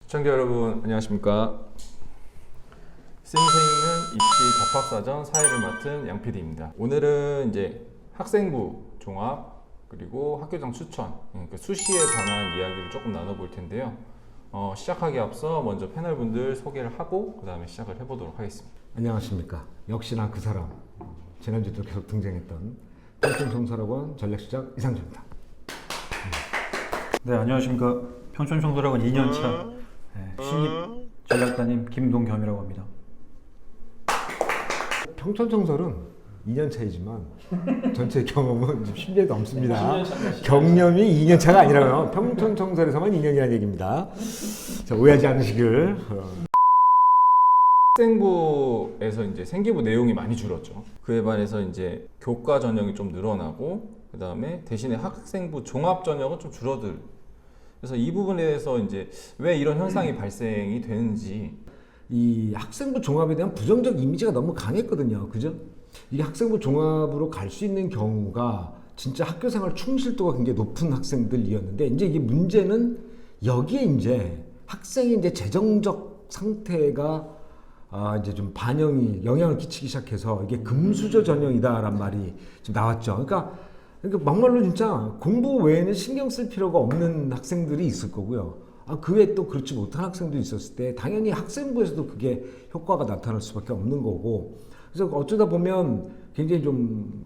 시청자 여러분 안녕하십니까. 쌤생는 입시 접학사전 사회를 맡은 양PD입니다. 오늘은 이제 학생부 종합 그리고 학교장 추천 그러니까 수시에 관한 이야기를 조금 나눠볼 텐데요. 시작하기 앞서 먼저 패널분들 소개를 하고 그 다음에 시작을 해보도록 하겠습니다. 안녕하십니까. 역시나 그 사람, 지난주도 계속 등장했던 평촌청소학원 전략시작 이상준입니다. 네, 안녕하십니까. 평촌청소학원 2년차 신입 전략단임 김동겸이라고 합니다. 평촌청소는 2년 차이지만 전체 경험은 10년이 넘습니다. 경력이 2년 차가 아니라요. 평촌청소에서만 2년이라는 얘기입니다. 자, 오해하지 않으시길. 학생부에서 이제 생기부 내용이 많이 줄었죠. 그에 반해서 이제 교과 전형이 좀 늘어나고 그 다음에 대신에 학생부 종합 전형은 좀 줄어들. 그래서 이 부분에 대해서 이제 왜 이런 현상이 발생이 되는지. 이 학생부 종합에 대한 부정적 이미지가 너무 강했거든요. 그죠? 이게 학생부 종합으로 갈 수 있는 경우가 진짜 학교생활 충실도가 굉장히 높은 학생들이었는데, 이제 이게 문제는 여기에 이제 학생이 이제 재정적 상태가 이제 좀 영향을 끼치기 시작해서 이게 금수저 전형이다라는 말이 좀 나왔죠. 그러니까 막말로 진짜 공부 외에는 신경 쓸 필요가 없는 학생들이 있을 거고요. 그 외에 또 그렇지 못한 학생도 있었을 때 당연히 학생부에서도 그게 효과가 나타날 수밖에 없는 거고, 그래서 어쩌다 보면 굉장히 좀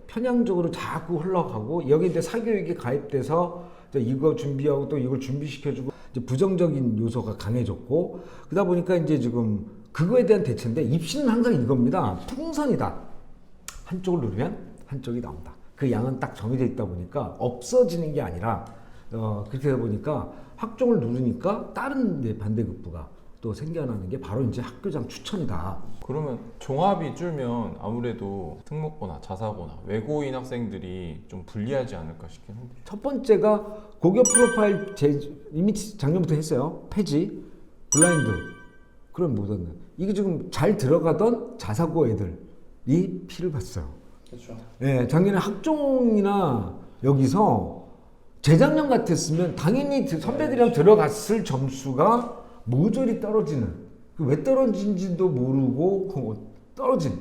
편향적으로 자꾸 흘러가고, 여기 이제 사교육이 가입돼서 이거 준비하고 또 이걸 준비시켜주고 이제 부정적인 요소가 강해졌고, 그러다 보니까 이제 지금 그거에 대한 대체인데, 입시는 항상 이겁니다. 풍선이다. 한쪽을 누르면 한쪽이 나온다. 그 양은 딱 정해져 있다 보니까 없어지는 게 아니라 그렇게 되다 보니까 학종을 누르니까 다른 이제 반대급부가 또 생겨나는 게 바로 이제 학교장 추천이다. 그러면 종합이 줄면 아무래도 특목고나 자사고나 외고인 학생들이 좀 불리하지 않을까 싶긴 한데. 첫 번째가 고교 프로파일 이미 작년부터 했어요. 폐지, 블라인드. 그럼 뭐든 이게 지금 잘 들어가던 자사고 애들이 피를 봤어요. 그렇죠. 예, 작년에 학종이나 여기서 재작년 같았으면 당연히 선배들이랑 들어갔을 점수가 모조리 떨어지는, 왜 떨어진지도 모르고 떨어진.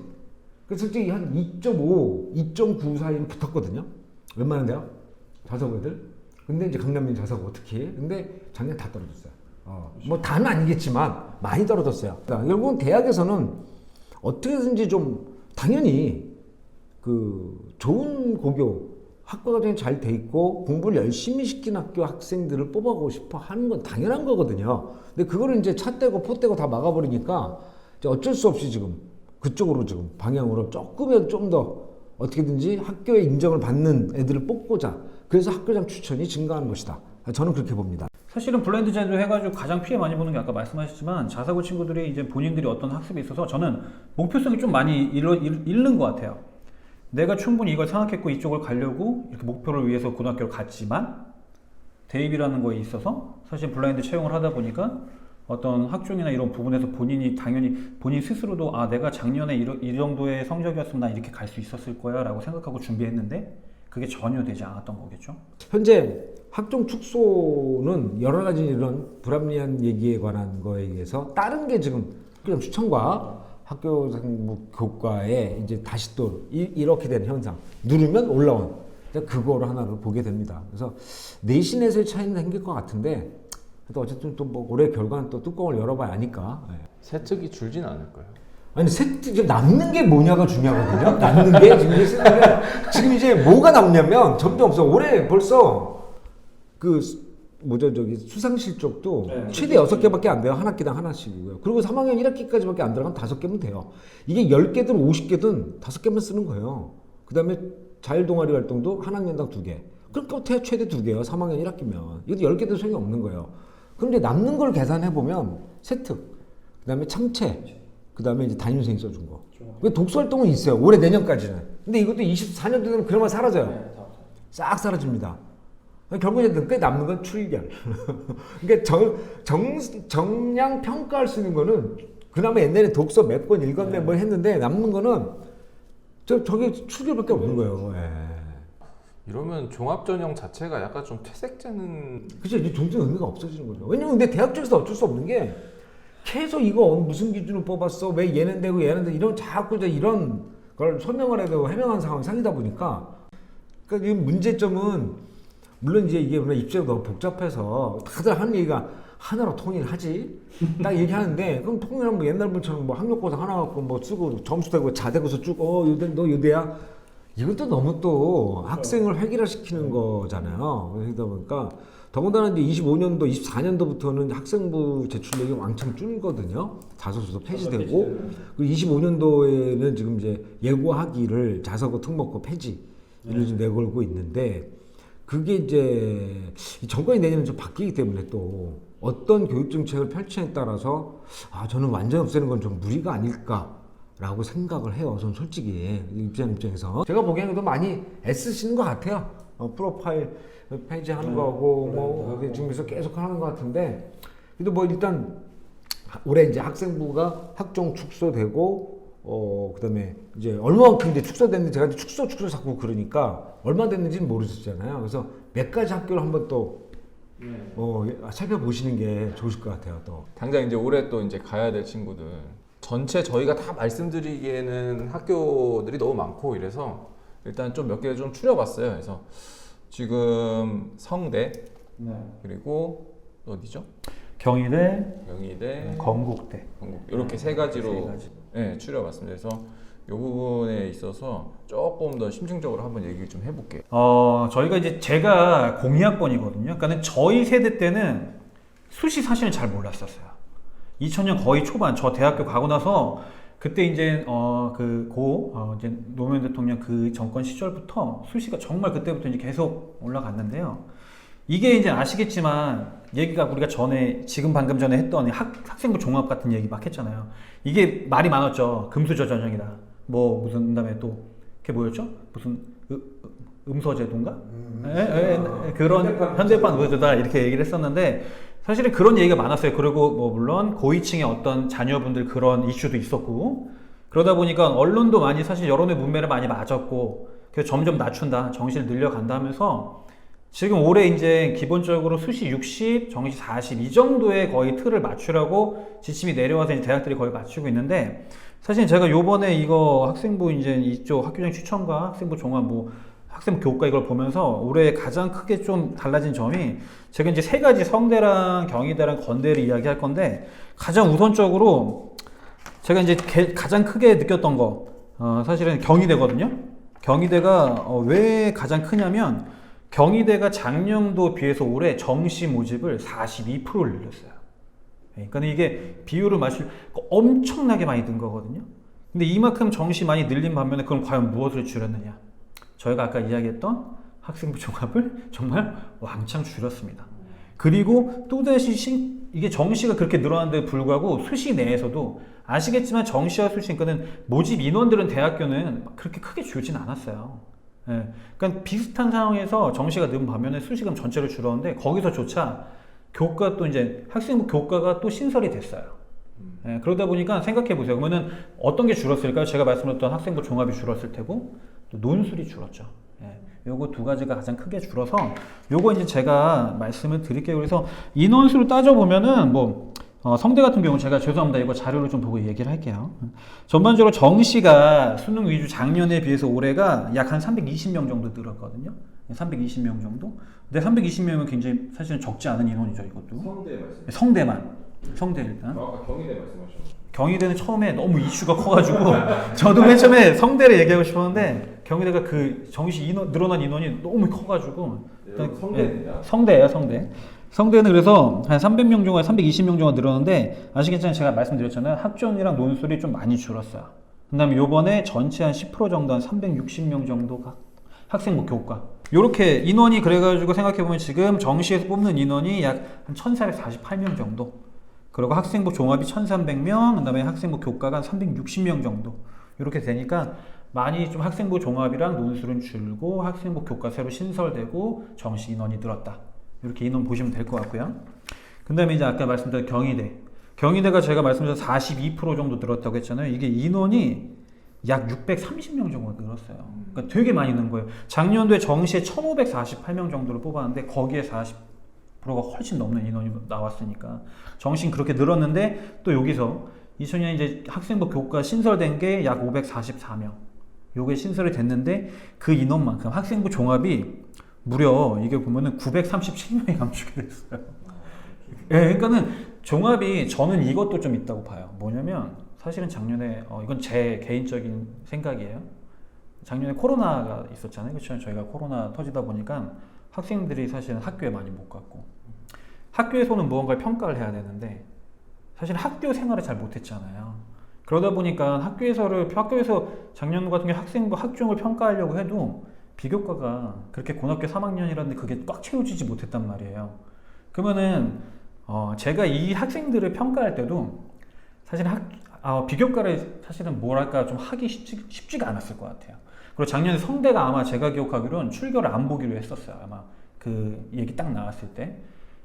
그래서 솔직히 한 2.5, 2.9 사이는 붙었거든요. 웬만한데요? 자사고 애들. 근데 이제 강남민 자사고 어떻게 해? 근데 작년 다 떨어졌어요. 뭐 다는 아니겠지만 많이 떨어졌어요. 결국은 대학에서는 어떻게든지 좀 당연히 그 좋은 고교, 학과가 좀 잘 돼 있고 공부를 열심히 시킨 학교 학생들을 뽑아가고 싶어 하는 건 당연한 거거든요. 근데 그거를 이제 차 떼고 포 떼고 다 막아버리니까 이제 어쩔 수 없이 지금 그쪽으로 지금 방향으로 조금이라도 좀 더 어떻게든지 학교의 인정을 받는 애들을 뽑고자, 그래서 학교장 추천이 증가하는 것이다. 저는 그렇게 봅니다. 사실은 블라인드 제도 해가지고 가장 피해 많이 보는 게 아까 말씀하셨지만 자사고 친구들이 이제 본인들이 어떤 학습에 있어서 저는 목표성이 좀 많이 잃는 것 같아요. 내가 충분히 이걸 생각했고 이쪽을 가려고 이렇게 목표를 위해서 고등학교를 갔지만 대입이라는 거에 있어서 사실 블라인드 채용을 하다 보니까 어떤 학종이나 이런 부분에서 당연히 본인 스스로도 내가 작년에 이 정도의 성적이었으면 난 이렇게 갈 수 있었을 거야 라고 생각하고 준비했는데 그게 전혀 되지 않았던 거겠죠. 현재 학종 축소는 여러 가지 이런 불합리한 얘기에 관한 거에 의해서 다른 게 지금 그냥 추천과 학교생부 교과에 이제 다시 또 이렇게 된 현상, 누르면 올라온 그거를 하나를 보게 됩니다. 그래서 내신에서의 차이는 생길 것 같은데, 또 어쨌든 또 뭐 올해 결과는 또 뚜껑을 열어봐야 아니까. 세특이 줄진 않을 거예요. 아니 남는 게 뭐냐가 중요하거든요. 남는 게 지금 이제 뭐가 남냐면 점점 없어. 올해 벌써 수상실 쪽도 최대 6개밖에 안 돼요. 한 학기당 하나씩이고요. 그리고 3학년 1학기까지밖에 안 들어가면 5개면 돼요. 이게 10개든 50개든 5개만 쓰는 거예요. 그 다음에 자율동아리 활동도 한 학년당 2개. 그러니까 최대 2개요. 3학년 1학기면. 이것도 10개도 소용이 없는 거예요. 그런데 남는 걸 계산해보면 세특, 그 다음에 참체, 그 다음에 이제 담임선생님 써준 거. 독서활동은 있어요. 올해 내년까지는. 근데 이것도 24년 되면 그러면 사라져요. 싹 사라집니다. 결국에 꽤 남는 건 출결. 그러니까 정량 평가할 수 있는 거는 그나마 옛날에 독서 몇 권 읽었네 뭐 했는데 남는 거는 저게 출결밖에 없는 거예요. 이러면 종합 전형 자체가 약간 좀 퇴색되는. 그죠? 이제 존재 의미가 없어지는 거죠. 왜냐면 근데 대학 쪽에서 어쩔 수 없는 게 계속 이거 무슨 기준으로 뽑았어? 왜 얘는 되고 얘는 되고 이런 자꾸 이제 이런 걸 설명을 해도 해명하는 상황이 생기다 보니까 그러니까 이 문제점은 물론 이제 이게 입시가 너무 복잡해서 다들 하는 얘기가 하나로 통일하지 딱 얘기하는데 그럼 통일하면 뭐 옛날 분처럼 뭐 학력고사 하나 갖고 뭐 쓰고 점수 되고 자대고서 쭉 요대 너 요대야 이것도 너무 또 학생을 획일화시키는 거잖아요. 그러다 보니까 더군다나 이제 25년도, 24년도부터는 학생부 제출력이 왕창 줄거든요. 자소서도 폐지되고 그리고 25년도에는 지금 이제 예고학위를 자사고 특목고 폐지를 좀 내걸고 있는데 그게 이제 정권이 내년에 좀 바뀌기 때문에 또 어떤 교육 정책을 펼치냐에 따라서 저는 완전 없애는 건 좀 무리가 아닐까라고 생각을 해요. 저는 솔직히 입장에서 제가 보기에는 많이 애쓰시는 것 같아요. 프로파일 폐지하는 거하고 뭐 여기 지금에서 계속 하는 것 같은데 그래도 뭐 일단 올해 이제 학생부가 학종 축소되고 그다음에 이제 얼마만큼 이제 축소됐는지 제가 이제 축소 자꾸 그러니까 얼마 됐는지는 모르셨잖아요. 그래서 몇 가지 학교를 한번 또 살펴보시는 게 좋으실 것 같아요. 또 당장 이제 올해 또 이제 가야 될 친구들 전체 저희가 다 말씀드리기에는 학교들이 너무 많고 이래서 일단 좀 몇 개 좀 추려봤어요. 그래서 지금 성대 그리고 어디죠? 경희대, 건국대, 이렇게 세 가지로 네, 추려봤습니다. 그래서 이 부분에 있어서 조금 더 심층적으로 한번 얘기를 좀 해볼게요. 저희가 이제 제가 02학번이거든요. 그러니까 저희 세대 때는 수시 사실은 잘 몰랐었어요. 2000년 거의 초반 저 대학교 가고 나서 그때 이제 이제 노무현 대통령 그 정권 시절부터 수시가 정말 그때부터 이제 계속 올라갔는데요. 이게 이제 아시겠지만 얘기가 우리가 지금 방금 전에 했던 학생부 종합 같은 얘기 막 했잖아요. 이게 말이 많았죠. 금수저 전형이다. 뭐 무슨 그다음에 또 그게 뭐였죠? 무슨 음서제도인가? 그런 현대판 의도다 이렇게 얘기를 했었는데 사실은 그런 얘기가 많았어요. 그리고 뭐 물론 고위층의 어떤 자녀분들 그런 이슈도 있었고 그러다 보니까 언론도 많이 사실 여론의 문매를 많이 맞았고 그래서 점점 낮춘다, 정시를 늘려간다 하면서 지금 올해 이제 기본적으로 수시 60, 정시 40 이 정도의 거의 틀을 맞추라고 지침이 내려와서 이제 대학들이 거의 맞추고 있는데 사실 제가 요번에 이거 학생부 이제 이쪽 학교장 추천과 학생부 종합 학생부 교과 이걸 보면서 올해 가장 크게 좀 달라진 점이 제가 이제 세 가지 성대랑 경희대랑 건대를 이야기할 건데 가장 우선적으로 제가 이제 가장 크게 느꼈던 거 사실은 경희대거든요. 경희대가 왜 가장 크냐면 경희대가 작년도 비해서 올해 정시 모집을 42%를 늘렸어요. 그러니까 이게 비율을 맞출 엄청나게 많이 든 거거든요. 근데 이만큼 정시 많이 늘린 반면에 그럼 과연 무엇을 줄였느냐? 저희가 아까 이야기했던 학생부 종합을 정말 왕창 줄였습니다. 그리고 또다시 이게 정시가 그렇게 늘어났는데 불구하고 수시 내에서도 아시겠지만 정시와 수시 그러니까는 모집 인원들은 대학교는 그렇게 크게 줄진 않았어요. 그러니까 비슷한 상황에서 정시가 는 반면에 수시가 전체를 줄었는데 거기서조차 교과 또 이제 학생부 교과가 또 신설이 됐어요. 그러다 보니까 생각해 보세요. 그러면은 어떤 게 줄었을까요? 제가 말씀드렸던 학생부 종합이 줄었을 테고 또 논술이 줄었죠. 요거 두 가지가 가장 크게 줄어서 요거 이제 제가 말씀을 드릴게요. 그래서 인원수를 따져보면은 성대 같은 경우 제가 죄송합니다. 이거 자료를 좀 보고 얘기를 할게요. 전반적으로 정시가 수능 위주 작년에 비해서 올해가 약 한 320명 정도 늘었거든요. 320명 정도. 근데 320명은 굉장히 사실은 적지 않은 인원이죠, 이것도. 성대 일단. 아까 경희대 말씀하셨죠. 경희대는 처음에 너무 이슈가 커가지고 저도 맨 처음에 성대를 얘기하고 싶었는데 경희대가 그 정시 늘어난 인원이 너무 커가지고 성대예요, 성대. 성대는 그래서 한 300명 정도, 320명 정도 늘었는데 아시겠지만 제가 말씀드렸잖아요. 학종이랑 논술이 좀 많이 줄었어요. 그 다음에 요번에 전체 한 10% 정도, 한 360명 정도가 학생부 교과. 요렇게 인원이 그래가지고 생각해보면 지금 정시에서 뽑는 인원이 약 한 1448명 정도. 그리고 학생부 종합이 1300명, 그 다음에 학생부 교과가 한 360명 정도. 이렇게 되니까 많이 좀 학생부 종합이랑 논술은 줄고 학생부 교과 새로 신설되고 정시 인원이 늘었다. 이렇게 인원 보시면 될 것 같고요. 그 다음에 이제 아까 말씀드린 경희대. 경희대가 제가 말씀드린 42% 정도 늘었다고 했잖아요. 이게 인원이 약 630명 정도 늘었어요. 그러니까 되게 많이 는 거예요. 작년도에 정시에 1,548명 정도를 뽑았는데 거기에 40%가 훨씬 넘는 인원이 나왔으니까 정시는 그렇게 늘었는데 또 여기서 2000년 이제 학생부 교과 신설된 게 약 544명. 요게 신설이 됐는데 그 인원만큼 학생부 종합이 무려 이게 보면은 937명이 감축이 됐어요. 예, 그러니까는 종합이 저는 이것도 좀 있다고 봐요. 뭐냐면 사실은 작년에 이건 제 개인적인 생각이에요. 작년에 코로나가 있었잖아요. 그렇죠? 저희가 코로나 터지다 보니까 학생들이 사실은 학교에 많이 못 갔고 학교에서는 무언가를 평가를 해야 되는데 사실 학교 생활을 잘 못했잖아요. 그러다 보니까 학교에서 작년 같은 경우 학생부 학종을 평가하려고 해도 비교과가 그렇게 고등학교 3학년이라는데 그게 꽉 채워지지 못했단 말이에요. 그러면은 제가 이 학생들을 평가할 때도 사실 비교과를 사실은 뭐랄까 좀 하기 쉽지가 않았을 것 같아요. 그리고 작년에 성대가 아마 제가 기억하기로는 출결을 안 보기로 했었어요. 아마 그 얘기 딱 나왔을 때.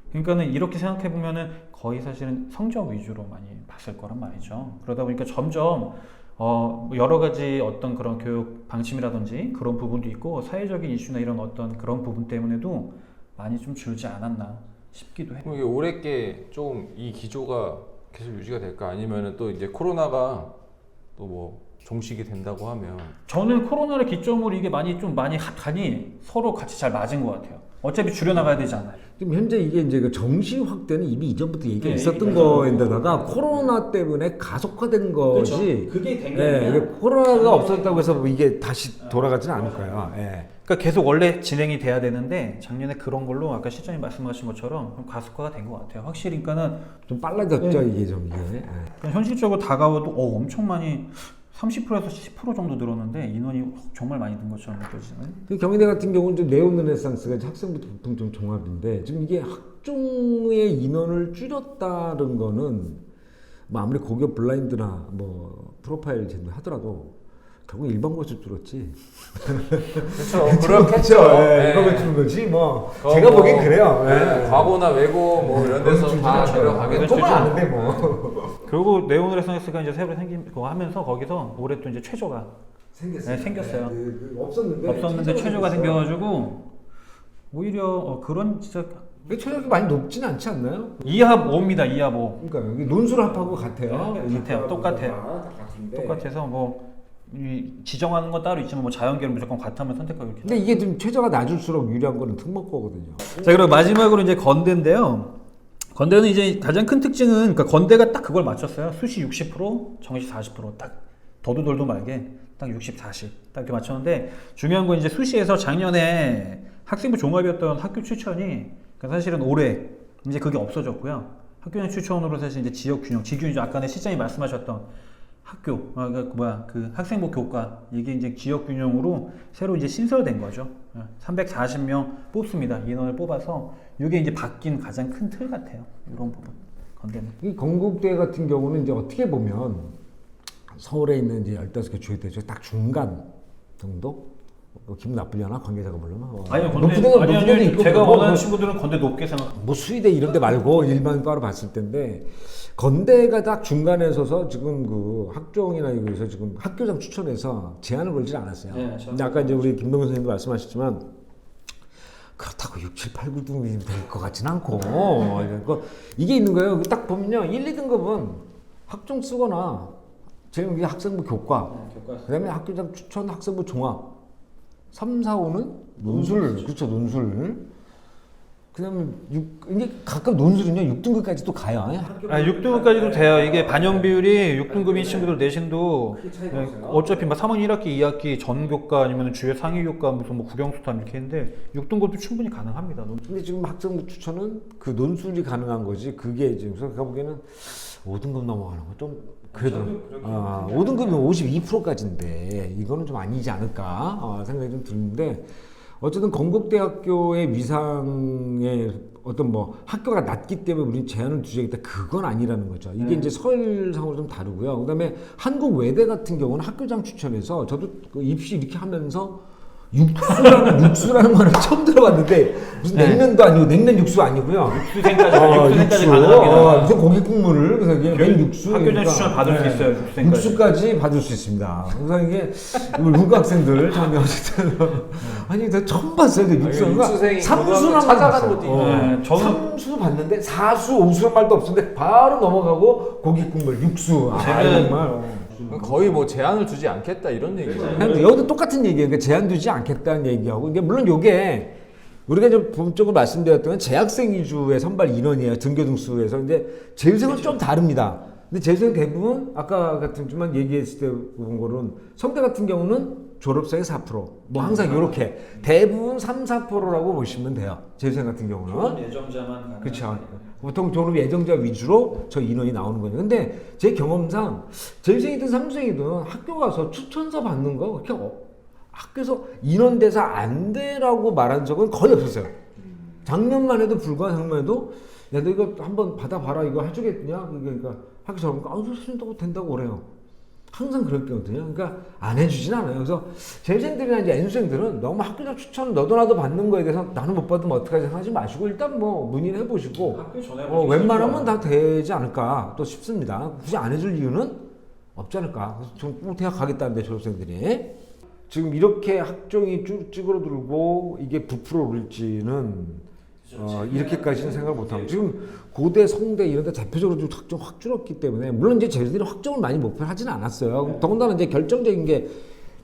그러니까는 이렇게 생각해 보면은 거의 사실은 성적 위주로 많이 봤을 거란 말이죠. 그러다 보니까 점점 여러 가지 어떤 그런 교육 방침이라든지 그런 부분도 있고 사회적인 이슈나 이런 어떤 그런 부분 때문에도 많이 좀 줄지 않았나 싶기도 해요. 그럼 이게 올해께 좀 이 기조가 계속 유지가 될까? 아니면은 또 이제 코로나가 또 뭐 종식이 된다고 하면 저는 코로나를 기점으로 이게 많이 간이 서로 같이 잘 맞은 것 같아요. 어차피 줄여나가야 되잖아요. 지금 현재 이게 이제 그 정시 확대는 이미 이전부터 얘기가 네, 있었던 얘기가 거인데다가 코로나 때문에 가속화된 거지. 그렇죠. 그게 된 게 예, 아니라 이게 코로나가 없었다고 해서 뭐 이게 다시 돌아가지는 않을 거예요. 예. 그러니까 계속 원래 진행이 돼야 되는데 작년에 그런 걸로 아까 실장님 말씀하신 것처럼 좀 가속화가 된 것 같아요. 확실히 그러니까는 좀 빨라졌죠 이게 좀 이게. 예. 그냥 현실적으로 다가와도 엄청 많이 30%에서 10% 정도 늘었는데 인원이 정말 많이 든 것처럼 느껴지잖아요. 그 경희대 같은 경우는 좀 네오르네상스가 이제 학생부 공통 종합인데 지금 이게 학종의 인원을 줄였다는 거는 뭐 아무리 고교 블라인드나 뭐 프로파일 제도 하더라도 결국 일반고에서 줄었지. 그렇죠. 그렇겠죠. 일반고 줄은 거지 뭐. 제가 보기엔 그래요. 예. 과거나 외고 뭐 이런 데서 다 내려가겠죠. 조금 아는데 뭐. 그리고 네오르네상스가 이제 새로 생긴 거 하면서 거기서 올해 또 이제 최저가 생겼어요. 네, 생겼어요. 없었는데 최저가 생겨가지고 오히려 그런 진짜 최저가 많이 높진 않지 않나요? 2합 5입니다. 2합 5. 그러니까 여기 논술합하고 같아요. 네, 같아요. 똑같아요. 다 같은데. 똑같아서 뭐 지정하는 건 따로 있지만 뭐 자연계를 무조건 같으면 선택하고 이렇게. 근데 이게 좀 최저가 낮을수록 유리한 거는 특목고거든요. 자, 그리고 마지막으로 이제 건대인데요. 건대는 이제 가장 큰 특징은 그러니까 건대가 딱 그걸 맞췄어요. 수시 60%, 정시 40%딱 더도 덜도 말게 딱 60, 40 딱 이렇게 맞췄는데 중요한 건 이제 수시에서 작년에 학생부 종합이었던 학교 추천이 그러니까 사실은 올해 이제 그게 없어졌고요. 학교장 추천으로 사실 이제 지역 균형, 지균이죠. 아까 실장님 말씀하셨던 학교, 그 학생부 교과 이게 이제 지역 균형으로 새로 이제 신설된 거죠. 340명 뽑습니다. 인원을 뽑아서 이게 이제 바뀐 가장 큰 틀 같아요. 이런 부분 건대는. 이 건국대 같은 경우는 이제 어떻게 보면 서울에 있는 이제 15개 주요대 중 딱 중간 정도? 기분 나쁘려나 관계자가 보려면 아니요, 건대 제가 원하는 친구들은 건대 높게 생각. 뭐 수의대 이런 데 말고 일반과로 봤을 텐데 건대가 딱 중간에 서서 지금 그 학종이나 여기서 지금 학교장 추천해서 제한을 걸지 않았어요. 네, 근데 아까 이제 우리 김동현 선생님도 말씀하셨지만 그렇다고 6, 7, 8, 9등급이 될 것 같진 않고 이게 있는 거예요. 딱 보면요 1, 2등급은 학종 쓰거나 제일 이게 학생부 교과, 그다음에 학교장 추천 학생부 종합 3, 4, 5는 논술, 그렇죠 논술. 그다음에 이게 가끔 논술은요 6등급까지도 가요. 6등급까지도 돼요. 이게 반영 비율이 6등급인 친구들 내신도 어차피 막 3학년 1학기, 2학기 전교과 아니면 주요 상위교과 무슨 뭐 국영수탐 이렇게 했는데 6등급도 충분히 가능합니다. 근데 지금 학생부 추천은 그 논술이 가능한 거지. 그게 지금 제가 보기에는 5등급 넘어가는 거 좀 그래도 5등급이면 52%까지인데 이거는 좀 아니지 않을까 생각이 좀 드는데 어쨌든 건국대학교의 위상의 어떤 뭐 학교가 낮기 때문에 우리는 제한을 두자겠다 그건 아니라는 거죠. 이게 이제 서열상으로 좀 다르고요. 그다음에 한국외대 같은 경우는 학교장 추천해서 저도 그 입시 이렇게 하면서 육수라는 말을 처음 들어봤는데 무슨 네. 냉면도 아니고 냉면 육수 아니고요. 육수생까지 육수생까지 가능합니다. 무슨 고기 국물을 그래서 이게 맨 육수 학교장 그러니까, 추천 받을 수 있어요. 육수생까지. 육수까지 받을 수 있습니다. 그래서 이게 우리 문과 학생들 참 어쨌든 아니 내가 처음 봤어요. 육수가 육수생이 삼수나 찾아가는 것도 있고 네, 저는 삼수도 봤는데 사수 오수란 말도 없었는데 바로 넘어가고 고기 국물 육수. 제가- 정말. 거의 뭐 제한을 두지 않겠다 이런 얘기죠. 근데 여기도 똑같은 얘기예요. 그러니까 제한 두지 않겠다는 얘기하고 이게 물론 이게 우리가 좀 본적으로 말씀드렸던 건 재학생 위주의 선발 인원이에요. 등교등수에서. 근데 재수생은 좀 다릅니다. 근데 재수생 대부분 아까 같은 주만 얘기했을 때 본 거는 성대 같은 경우는 졸업생의 4%. 뭐 항상 이렇게 대부분 3, 4%라고 보시면 돼요. 재수생 같은 경우는. 예정자만 그렇죠. 보통 졸업 예정자 위주로 저 인원이 나오는 거예요. 근데 제 경험상 재수생이든 삼수생이든 학교 가서 추천서 받는 거 그렇게 학교에서 인원 돼서 안 돼라고 말한 적은 거의 없었어요. 작년만 해도 작년만 해도 야 너 이거 한번 받아봐라 이거 해주겠냐? 그러니까 학교 저러니까 아 된다고 그래요. 항상 그랬거든요. 그러니까 안 해주진 않아요. 그래서 재수생들이나 이제 N수생들은 너무 학교적 추천을 너도 나도 받는 거에 대해서 나는 못 받으면 어떡하지 생각하지 마시고 일단 뭐 문의를 해보시고 학교 전에 웬만하면 다 되지 않을까 또 싶습니다. 굳이 안 해줄 이유는 없지 않을까. 그래서 좀 대학 가겠다는데 졸업생들이 지금 이렇게 학종이 쭉 찌그러들고 이게 부풀어 오를지는 이렇게까지는 생각을 못하고 지금 고대, 성대 이런 데 대표적으로 좀 학종 확 줄었기 때문에 물론 이제 저희들이 확정을 많이 목표를 하지는 않았어요. 더군다나 이제 결정적인 게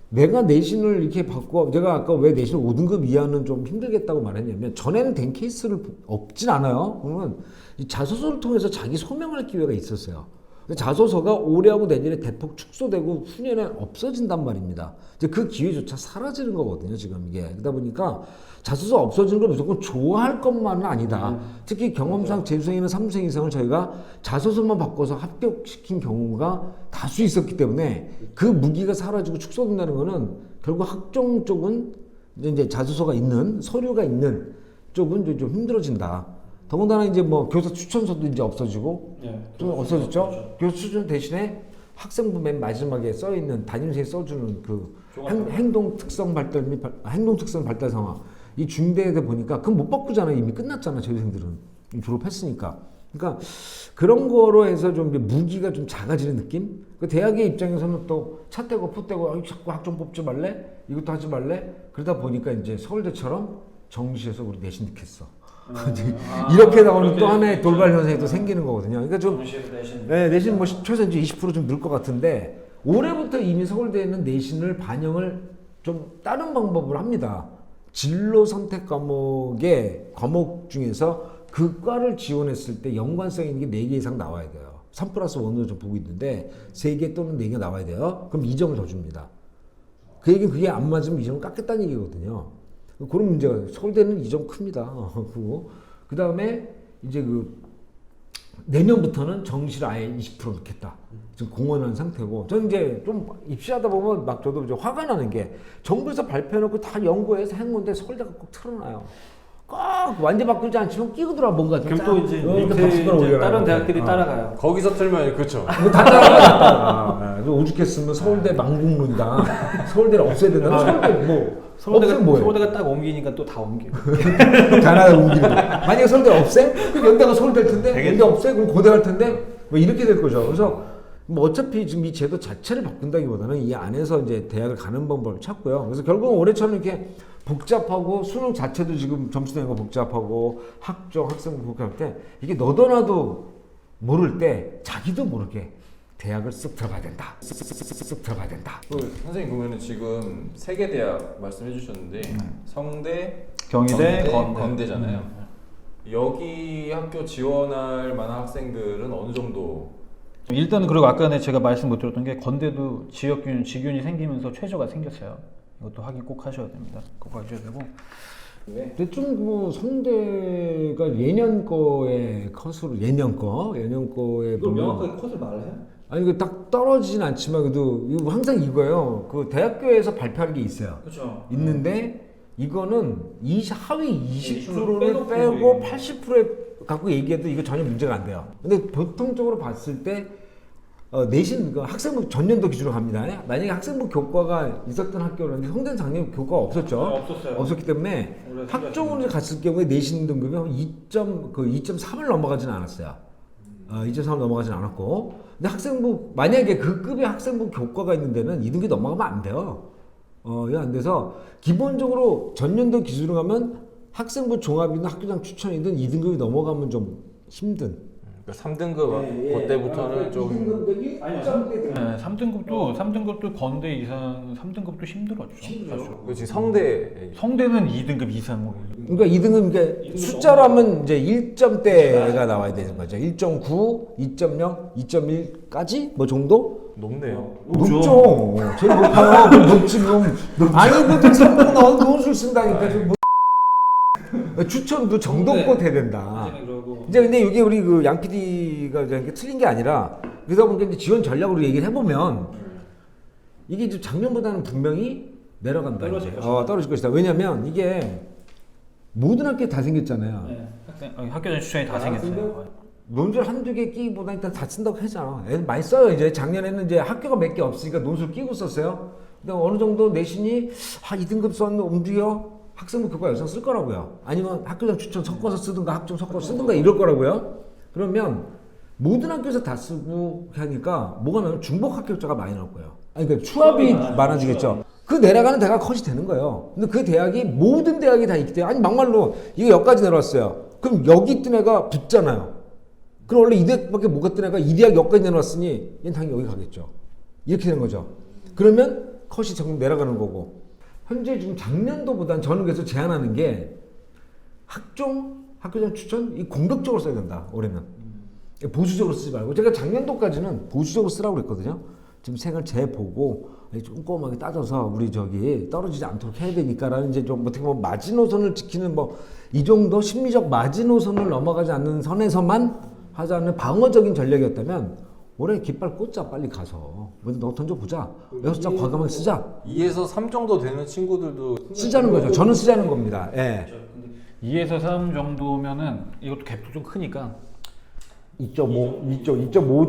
내가 내신을 이렇게 받고 제가 아까 왜 내신 5등급 이하는 좀 힘들겠다고 말했냐면 전에는 된 케이스를 없진 않아요. 그러면 이 자소서를 통해서 자기 소명할 기회가 있었어요. 근데 자소서가 올해하고 내년에 대폭 축소되고 후년에 없어진단 말입니다. 이제 그 기회조차 사라지는 거거든요, 지금 이게. 그러다 보니까 자소서 없어지는 걸 무조건 좋아할 것만은 아니다. 특히 경험상 재수생이나 삼수생 이상을 저희가 자소서만 바꿔서 합격시킨 경우가 다수 있었기 때문에 그 무기가 사라지고 축소된다는 거는 결국 학종 쪽은 이제 자소서가 있는, 서류가 있는 쪽은 좀 힘들어진다. 더군다나 이제 뭐 교사 추천서도 이제 없어지고 좀 없어졌죠. 그렇죠. 교사 추천 대신에 학생부 맨 마지막에 써 있는 담임선생이 써주는 그 행동 특성 발달 및 행동 특성 발달 상황 이 중대에다 보니까 그건 못 바꾸잖아요. 이미 끝났잖아. 재수생들은 졸업했으니까. 그러니까 그런 거로 해서 좀 이제 무기가 좀 작아지는 느낌. 그 대학의 입장에서는 또 차 떼고 푸 떼고 자꾸 학종 뽑지 말래? 이것도 하지 말래? 그러다 보니까 이제 서울대처럼 정시에서 우리 내신 넣겠어. 이렇게 나오는 또 하나의 돌발 현상이 또 생기는 거거든요. 그러니까 좀 내신 뭐 최소 이제 20% 늘 것 같은데 올해부터 이미 서울대에는 내신을 반영을 좀 다른 방법으로 합니다. 진로 선택 과목의 과목 중에서 그 과를 지원했을 때 연관성 있는 게 4개 이상 나와야 돼요. 3+1으로 좀 보고 있는데 3개 또는 4개 나와야 돼요. 그럼 2점을 더 줍니다. 그 얘기는 그게 안 맞으면 2점을 깎겠다는 얘기거든요. 그런 문제가 서울대는 2점 큽니다. 그 다음에 이제 내년부터는 정시를 아예 20% 넣겠다. 지금 공언한 상태고. 저는 이제 좀 입시하다 보면 막 저도 이제 화가 나는 게 정부에서 발표해놓고 다 연구해서 한 건데 서울대가 꼭 틀어놔요. 꼭 완전 바꾸지 않지만 끼고들어 뭔가. 그럼 또 이제 다른 대학들이 따라가요. 거기서 틀면 그렇죠. 다 따라가요. 오죽했으면 서울대 망국론이다. 서울대를 없애야 된다. 서울대 뭐. 서울대가 딱 옮기니까 또 다 옮겨. 가나다 옮기는 거. 만약에 서울대 없애? 그럼 연대가 서울대 할 텐데, 연대 없애? 그럼 고대 할 텐데, 뭐 이렇게 될 거죠. 그래서 뭐 어차피 지금 이 제도 자체를 바꾼다기보다는 이 안에서 이제 대학을 가는 방법을 찾고요. 그래서 결국은 올해처럼 이렇게 복잡하고 수능 자체도 지금 점수 내는 거 복잡하고 학종, 학생부 복잡할 때 이게 너도 나도 모를 때 자기도 모르게 대학을 쓱 들어가야 된다. 쓱 들어가야 된다. 선생님 그러면은 지금 3개 대학 말씀해 주셨는데 성대, 경희대, 건대잖아요. 여기 학교 지원할 만한 학생들은 어느 정도? 일단은 그리고 아까 제가 말씀 못 드렸던 게 건대도 지역균, 지균이 생기면서 최저가 생겼어요. 이것도 확인 꼭 하셔야 됩니다. 꼭 하셔야 되고. 근데 좀 성대가 예년 거의 컷으로 예년 거에 보면 컷을 말해요? 아니 그 딱 떨어지진 않지만 그래도 이거 항상 이거예요. 그 대학교에서 발표하는 게 있어요. 그렇죠. 있는데 이거는 하위 20%를 빼놓고 빼고 80%에 갖고 얘기해도 이거 전혀 문제가 안 돼요. 근데 보통적으로 봤을 때 내신 그 학생부 전년도 기준으로 갑니다. 만약에 학생부 교과가 있었던 학교라는데 성대는 작년 교과가 없었죠. 없었어요. 없었기 때문에 올해 학종으로 갔을 경우에 내신 등급이 한 2.3을 넘어가지는 않았어요. 2.3을 넘어가지는 않았고, 근데 학생부 만약에 그 급의 학생부 교과가 있는 데는 2등급이 넘어가면 안 돼요. 이거 안 돼서 기본적으로 전년도 기준으로 가면 학생부 종합이든 학교장 추천이든 2등급이 넘어가면 좀 힘든. 3등급 그때부터는 좀 아니요. 3등급도 건대 이상 3등급도 힘들었죠. 사실. 그렇지 성대 성대는 2등급 이상. 그러니까 2등급 이게 숫자로 하면 이제 1점대가 나와야 되는 거죠. 1.9, 2.0, 2.1까지 뭐 정도? 높네요. 높죠. 제일 높아요. 그럼 높지 그럼. 아니 그 성공 나와서 논술 쓴다니까. 지금 추천도 정도껏 해야 된다. 이제 근데 이게 우리 그 양 PD가 이게 틀린 게 아니라 그러다 보니까 이제 지원 전략으로 얘기를 해보면 이게 이제 작년보다는 분명히 내려간다. 떨어질 이제. 것이다. 떨어질 것이다. 왜냐면 이게 모든 학교에 다 생겼잖아요. 네. 학교장 추천이 다 생겼어요. 논술 한두 개 끼기보다 일단 다 쓴다고 하잖아. 애들 많이 써요. 이제 작년에는 이제 학교가 몇 개 없으니까 논술 끼고 썼어요. 근데 어느 정도 내신이 2등급 썼는데 움직여 학생부 교과 영상 쓸 거라고요. 아니면 학교장 추천 섞어서 쓰든가 학종 섞어서 쓰든가 이럴 거라고요. 그러면 모든 학교에서 다 쓰고 하니까 뭐가 나면 중복 합격자가 많이 나올 거예요. 아니 그러니까 추합이 많아지겠죠. 그 내려가는 대학가 컷이 되는 거예요. 근데 그 대학이 모든 대학이 다 있기 때문에 아니 막말로 이거 여기까지 내려왔어요. 그럼 여기 있던 애가 붙잖아요. 그럼 원래 이 대학밖에 못 갔던 애가 이 대학 여기까지 내려왔으니 얘는 당연히 여기 가겠죠. 이렇게 되는 거죠. 그러면 컷이 조금 내려가는 거고. 현재 지금 작년도보다는 저는 그래서 제안하는 게 학종, 학교장 추천 이 공격적으로 써야 된다. 올해는 보수적으로 쓰지 말고 제가 작년도까지는 보수적으로 쓰라고 그랬거든요. 지금 생을 재보고 꼼꼼하게 따져서 우리 저기 떨어지지 않도록 해야 되니까라는 이제 좀 어떻게 보면 마지노선을 지키는 뭐 이 정도 심리적 마지노선을 넘어가지 않는 선에서만 하자는 방어적인 전략이었다면 올해 깃발 꽂자 빨리 가서 먼저 너 던져보자. 6장 과감하게 쓰자. 2에서 3 정도 되는 친구들도 쓰자는 거죠. 저는 쓰자는 겁니다. 예. 2에서 3 정도면은 이것도 갭도 좀 크니까 2.5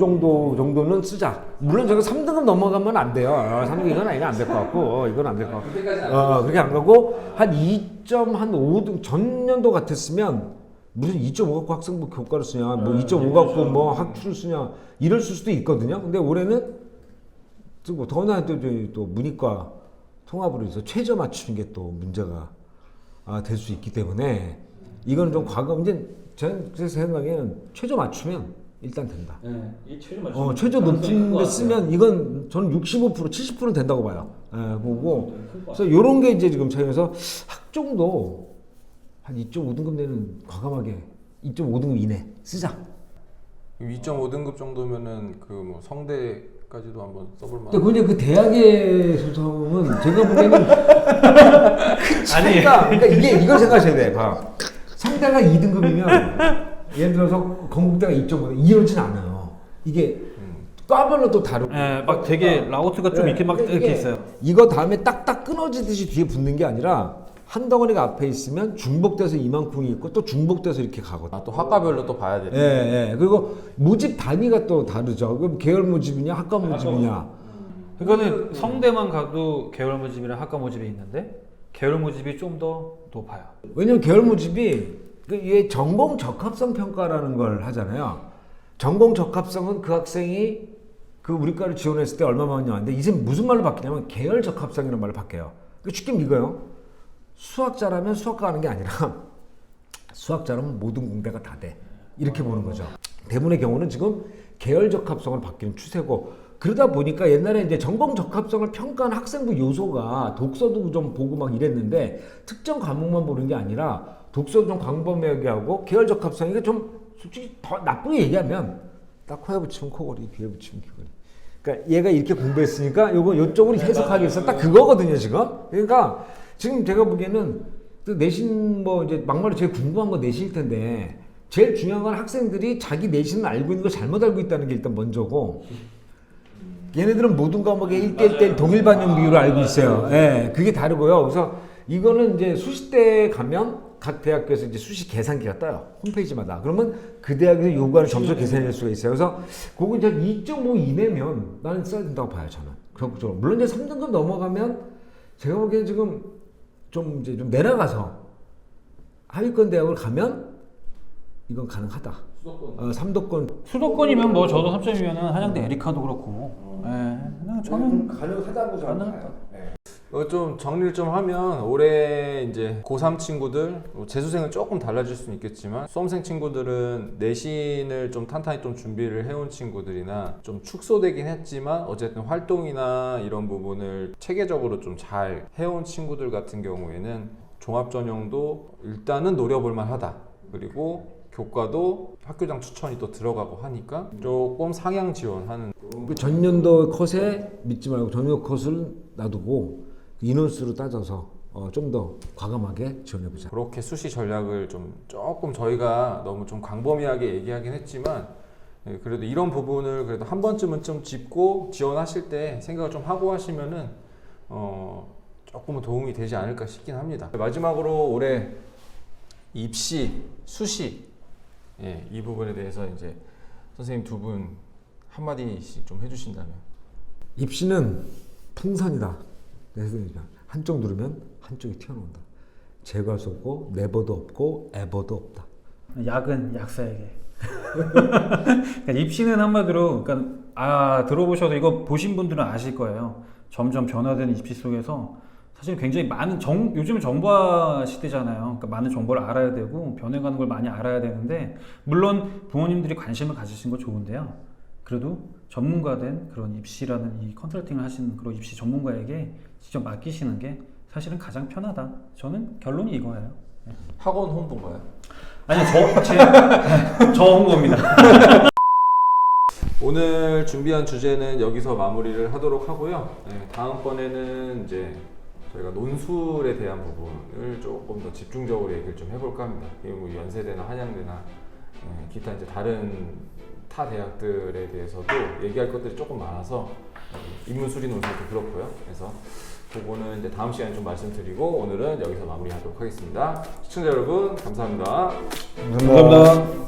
정도는 쓰자. 물론 제가 3등급 넘어가면 안 돼요. 3등급 이건 안 될 것 같고, 이건 안 될 것 같고. 그렇게 안 가고, 한 2.5등, 전년도 같았으면, 무슨 2.5 갖고 학생부 교과를 쓰냐, 뭐 2.5 갖고 뭐 학추를 쓰냐, 이럴 수도 있거든요. 근데 올해는, 뭐 더나 또 문이과 통합으로 해서 최저 맞추는 게 또 문제가 될 수 있기 때문에, 이건 좀 과감, 이제 제 생각에는 최저 맞추면 일단 된다. 네, 이 최저 맞추면 최저 높은 데 쓰면 이건 저는 65% 70%는 된다고 봐요. 보고 그래서 이런 게 이제 지금 차이에서 학종도 한 2.5등급 내는 과감하게 2.5등급 이내 쓰자. 2.5등급 정도면은 그 뭐 성대까지도 한번 써볼 만한. 근데 그 대학의 소송은 제가 보기에는 큰 차이가 그러니까 이걸 생각하셔야 돼. 봐. 성대가 2등급이면 예를 들어서 건국대가 2.5 이렇진 않아요. 이게 과별로 또 다르고. 네, 막 되게 라우트가 좀 이렇게 막 이렇게 있어요. 이거 다음에 딱딱 끊어지듯이 뒤에 붙는 게 아니라 한 덩어리가 앞에 있으면 중복돼서 이만큼이 있고 또 중복돼서 이렇게 가거든요. 또 학과별로 또 봐야 돼. 예. 그리고 모집 단위가 또 다르죠. 그럼 계열 모집이냐 학과 모집이냐. 그거는 성대만 가도 계열 모집이랑 학과 모집이 있는데 계열 모집이 좀 더 높아요. 왜냐면 계열 모집이 이게 전공 적합성 평가라는 걸 하잖아요. 전공 적합성은 그 학생이 그 우리 과를 지원했을 때 얼마만 나왔는데 이제 무슨 말로 바뀌냐면 계열 적합성이라는 말로 바뀌어요. 쉽게 이거요. 수학자라면 수학과 가는 게 아니라 수학자라면 모든 공대가 다 돼. 이렇게 보는 거죠. 대부분의 경우는 지금 계열 적합성을 바뀌는 추세고 그러다 보니까 옛날에 이제 전공 적합성을 평가한 학생부 요소가 독서도 좀 보고 막 이랬는데 특정 과목만 보는 게 아니라 독서도 좀 광범위하게 하고 계열 적합성 이게 좀 솔직히 더 나쁘게 얘기하면 딱 코에 붙이면 코걸이, 귀에 붙이면 귀걸이. 그러니까 얘가 이렇게 공부했으니까 요쪽으로 해석하기 위해서 딱 그거거든요 지금. 그러니까 지금 제가 보기에는 내신 뭐 이제 막말로 제일 궁금한 건 내신일 텐데 제일 중요한 건 학생들이 자기 내신을 알고 있는 걸 잘못 알고 있다는 게 일단 먼저고 얘네들은 모든 과목에 1대1 동일 반영 비율을 알고 있어요. 예, 그게 다르고요. 그래서 이거는 이제 수시대 가면 각 대학교에서 이제 수시 계산기가 떠요. 홈페이지마다. 그러면 그 대학에서 요구하는 점수를 계산할 수가 있어요. 그래서 그거 이제 2.5 이내면 나는 써야 된다고 봐요, 저는. 적극적으로. 물론 이제 3등급 넘어가면 제가 보기엔 지금 좀 이제 좀 내려가서 하위권 대학을 가면 이건 가능하다. 수도권. 3도권. 수도권이면 뭐 저도 3점이면은 한양대 에리카도 그렇고. 예. 그냥 저는 가능하다고 저는 좀 정리를 좀 하면 올해 이제 고3 친구들 재수생은 조금 달라질 수는 있겠지만 수험생 친구들은 내신을 좀 탄탄히 좀 준비를 해온 친구들이나 좀 축소되긴 했지만 어쨌든 활동이나 이런 부분을 체계적으로 좀 잘 해온 친구들 같은 경우에는 종합전형도 일단은 노려볼 만하다. 그리고 교과도 학교장 추천이 또 들어가고 하니까 조금 상향 지원하는. 그 전년도 컷에 믿지 말고 전년 컷을 놔두고 인원수로 따져서 좀 더 과감하게 지원해보자. 그렇게 수시 전략을 좀 조금 저희가 너무 좀 광범위하게 얘기하긴 했지만 그래도 이런 부분을 그래도 한 번쯤은 좀 짚고 지원하실 때 생각을 좀 하고 하시면은 조금은 도움이 되지 않을까 싶긴 합니다. 마지막으로 올해 입시, 수시 이 부분에 대해서 이제 선생님 두 분 한마디씩 좀 해주신다면. 입시는 풍선이다. 그래서 한쪽 누르면 한쪽이 튀어나온다. 제거할 수 없고 네버도 없고 에버도 없다. 약은 약사에게. 그러니까 입시는 한마디로 그러니까 들어보셔도 이거 보신 분들은 아실 거예요. 점점 변화되는 입시 속에서 사실 굉장히 많은 요즘은 정보화 시대잖아요. 그러니까 많은 정보를 알아야 되고 변해가는 걸 많이 알아야 되는데 물론 부모님들이 관심을 가지신 거 좋은데요. 그래도 전문가된 그런 입시라는 이 컨설팅을 하시는 그런 입시 전문가에게 직접 맡기시는 게 사실은 가장 편하다. 저는 결론이 이거예요. 학원 홍보인가요? 아니 저 홍보입니다. 오늘 준비한 주제는 여기서 마무리를 하도록 하고요. 다음번에는 이제 저희가 논술에 대한 부분을 조금 더 집중적으로 얘기를 좀 해볼까 합니다. 그리고 연세대나 한양대나 기타 이제 다른 타 대학들에 대해서도 얘기할 것들이 조금 많아서 인문수리 논술도 그렇고요. 그래서 그거는 이제 다음 시간에 좀 말씀드리고 오늘은 여기서 마무리하도록 하겠습니다. 시청자 여러분 감사합니다. 감사합니다.